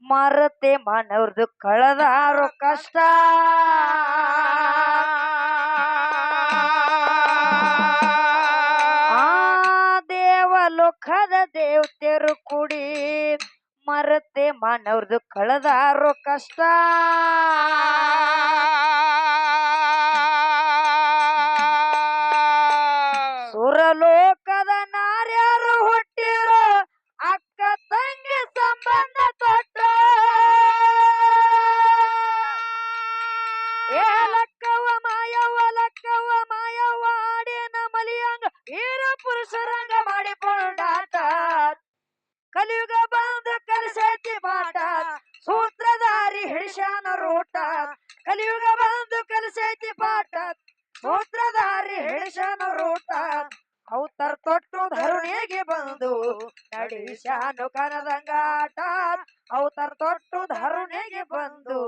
ಮರತೆ ಮನವ್ರದು ಕಳೆದಾರೋ ಕಷ್ಟ ಆ ದೇವಲೋಕದ ದೇವತೆರು ಕುಡಿ ಮರತೆ ಮನವ್ರದು ಕಳೆದಾರೋ ಕಷ್ಟ ಸುರಲೋಕದ ನಾರ್ಯಾರು ಹುಟ್ಟಿರೋ ಅಕ್ಕ ತಂಗಿ ಸಂಬಂಧ ತೊಟ್ಟ ಲಕ್ಕವ ಮಾಯವ್ವ ಆಡಿನ ಮಲಿಯಂಗ ವೀರ ಪುರುಷರಂಗ ಮಾಡಿಕೊಂಡಾಟ ಕಲಿಯುಗ ಬಂದು ಕಲಿಸೈತಿ ಬಾಟ ಸೂತ್ರಧಾರಿ ಹಿಡಿಸ್ಯಾನ ರೂಟ ಕಲಿಯುಗ ಬಂದು ಕಲಿಸೈತಿ ಬಾಟ ಸೂತ್ರಧಾರಿ ಹಿಡಿಸ್ಯಾನ ರೂಟ ಅವತರ ತೊಟ್ಟು ಧರುಣಿಗೆ ಬಂದು ನಡೆಸ್ಯಾನು ಕನದಂಗಾಟ ಅವತರ ತೊಟ್ಟು ಧರುಣಿಗೆ ಬಂದು